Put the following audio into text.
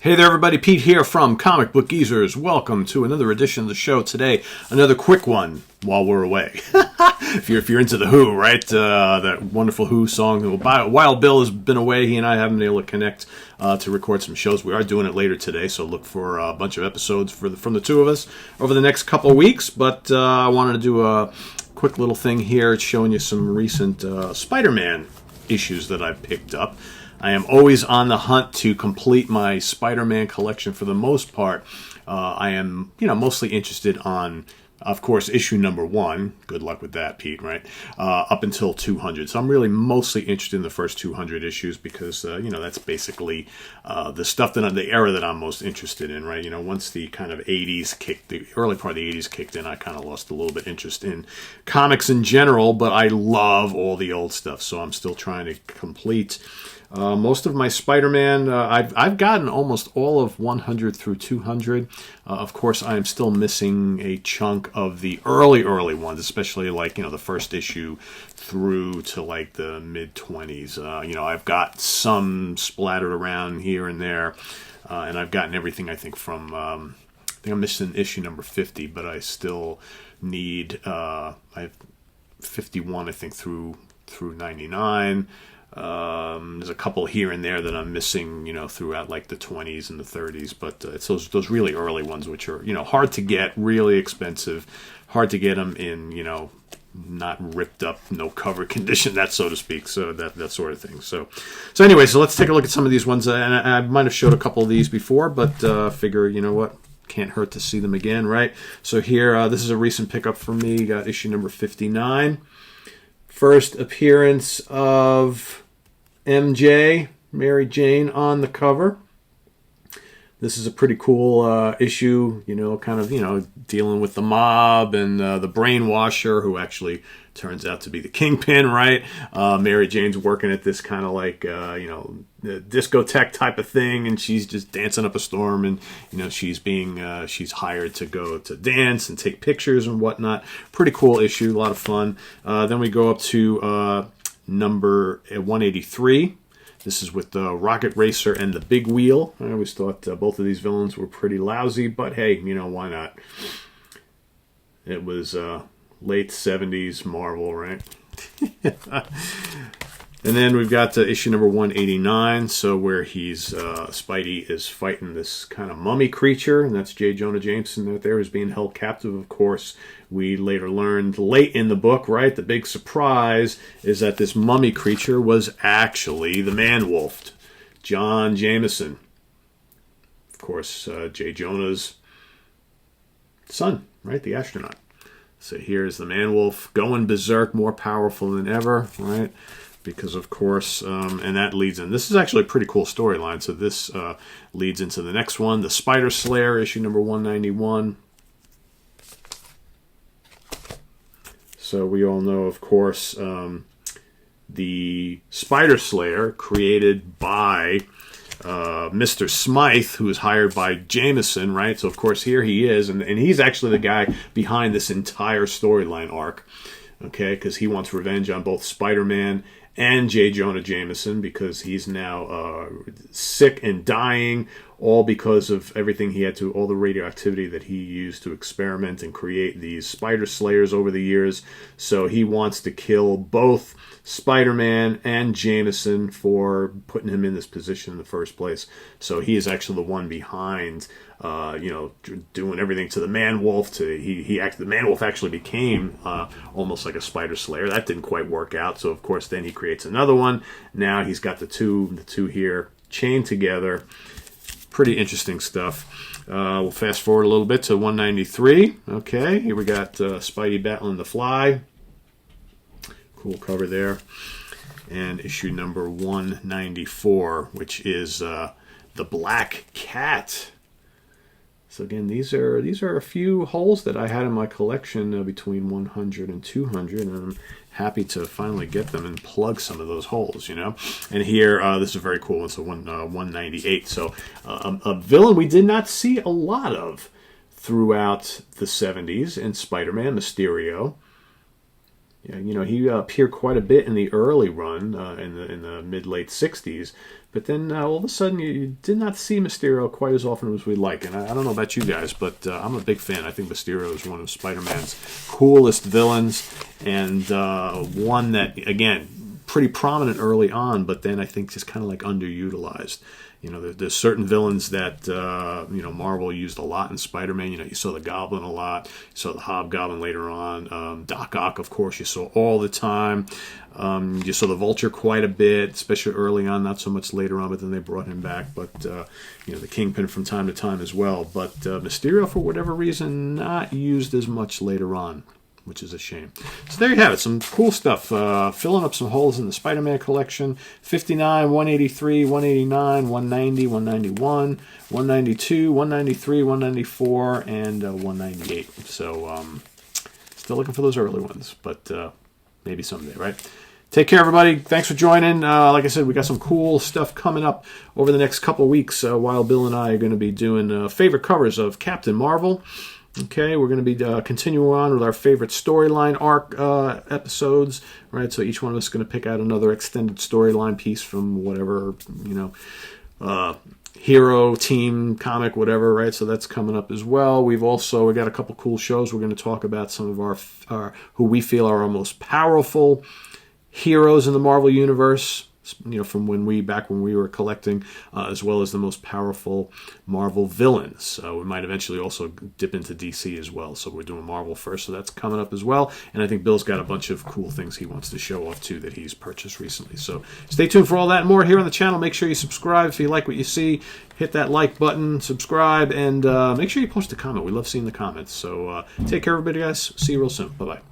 Hey there, everybody. Pete here from Comic Book Geezers. Welcome to another edition of the show today. Another quick one while we're away. if you're into the Who, right? That wonderful Who song. While Bill has been away, he and I haven't been able to connect to record some shows. We are doing it later today, so look for a bunch of episodes from the two of us over the next couple of weeks. But I wanted to do a quick little thing here showing you some recent Spider-Man issues that I picked up. I am always on the hunt to complete my Spider-Man collection for the most part. I am, mostly interested on, of course, issue number 1. Good luck with that, Pete, right? Up until 200. So I'm really mostly interested in the first 200 issues because, that's basically the stuff the era that I'm most interested in, right? Once the kind of the early part of the 80s kicked in, I kind of lost a little bit interest in comics in general, but I love all the old stuff. So I'm still trying to complete most of my Spider-Man. I've gotten almost all of 100 through 200. Of course, I am still missing a chunk of the early ones, especially like, the first issue through to like the mid-20s. I've got some splattered around here and there, and I've gotten everything, I think, from, I think I'm missing issue number 50, but I still need, I have 51, I think, through 99. There's a couple here and there that I'm missing, throughout like the 20s and the 30s, but it's those really early ones which are, hard to get, really expensive, hard to get them in, not ripped up, no cover condition, that so to speak, so that sort of thing. So anyway, so let's take a look at some of these ones, and I might have showed a couple of these before, but figure, what, can't hurt to see them again, right? So here, this is a recent pickup for me, got issue number 59. First appearance of MJ, Mary Jane, on the cover. This is a pretty cool issue, kind of, dealing with the mob and the brainwasher who actually turns out to be the Kingpin, right? Mary Jane's working at this kind of like, discotheque type of thing, and she's just dancing up a storm, and, she's hired to go to dance and take pictures and whatnot. Pretty cool issue, a lot of fun. Then we go up to number 183. This is with the Rocket Racer and the Big Wheel. I always thought both of these villains were pretty lousy, but hey, why not? It was late 70s Marvel, right? And then we've got issue number 189, so where Spidey is fighting this kind of mummy creature, and that's J. Jonah Jameson that there is being held captive. Of course, we later learned late in the book, right, the big surprise is that this mummy creature was actually the Man-Wolf, John Jameson. Of course, J. Jonah's son, right, the astronaut. So here's the Man-Wolf going berserk, more powerful than ever, right? Because, of course, and that leads in. This is actually a pretty cool storyline. So this leads into the next one, the Spider Slayer, issue number 191. So we all know, of course, the Spider Slayer created by Mr. Smythe, who is hired by Jameson, right? So, of course, here he is, and he's actually the guy behind this entire storyline arc, okay? Because he wants revenge on both Spider-Man and J. Jonah Jameson, because he's now sick and dying, all because of everything he had to, all the radioactivity that he used to experiment and create these Spider Slayers over the years. So he wants to kill both Spider-Man and Jameson for putting him in this position in the first place. So he is actually the one behind, doing everything to the Man-Wolf. The Man-Wolf actually became almost like a Spider Slayer. That didn't quite work out. So of course, then he creates another one. Now he's got the two here chained together. Pretty interesting stuff. We'll fast forward a little bit to 193. Okay, here we got Spidey battling the Fly. Cool cover there. And issue number 194, which is the Black Cat. So again, these are a few holes that I had in my collection between 100 and 200, and I'm happy to finally get them and plug some of those holes, And here, this is a very cool one, so 198. So a villain we did not see a lot of throughout the 70s in Spider-Man, Mysterio. Yeah, he appeared quite a bit in the early run, in the mid-late 60s, But then all of a sudden, you did not see Mysterio quite as often as we'd like. And I don't know about you guys, but I'm a big fan. I think Mysterio is one of Spider-Man's coolest villains, and one that, again, pretty prominent early on, but then I think just kind of like underutilized. You know, there's certain villains that, Marvel used a lot in Spider-Man. You know, you saw the Goblin a lot. You saw the Hobgoblin later on. Doc Ock, of course, you saw all the time. You saw the Vulture quite a bit, especially early on, not so much later on, but then they brought him back. But, the Kingpin from time to time as well. But Mysterio, for whatever reason, not used as much later on, which is a shame. So there you have it. Some cool stuff. Filling up some holes in the Spider-Man collection. 59, 183, 189, 190, 191, 192, 193, 194, and 198. So still looking for those early ones, but maybe someday, right? Take care, everybody. Thanks for joining. Like I said, we got some cool stuff coming up over the next couple of weeks while Bill and I are going to be doing favorite covers of Captain Marvel. Okay, we're going to be continuing on with our favorite storyline arc episodes, right? So each one of us is going to pick out another extended storyline piece from whatever, hero, team, comic, whatever, right? So that's coming up as well. we got a couple cool shows. We're going to talk about some of our who we feel are our most powerful heroes in the Marvel Universe, from when we were collecting, as well as the most powerful Marvel villains. We might eventually also dip into DC as well. So we're doing Marvel first, so that's coming up as well. And I think Bill's got a bunch of cool things he wants to show off too that he's purchased recently. So stay tuned for all that and more here on the channel. Make sure you subscribe if you like what you see. Hit that like button, subscribe, and make sure you post a comment. We love seeing the comments. So take care, everybody, guys. See you real soon. Bye-bye.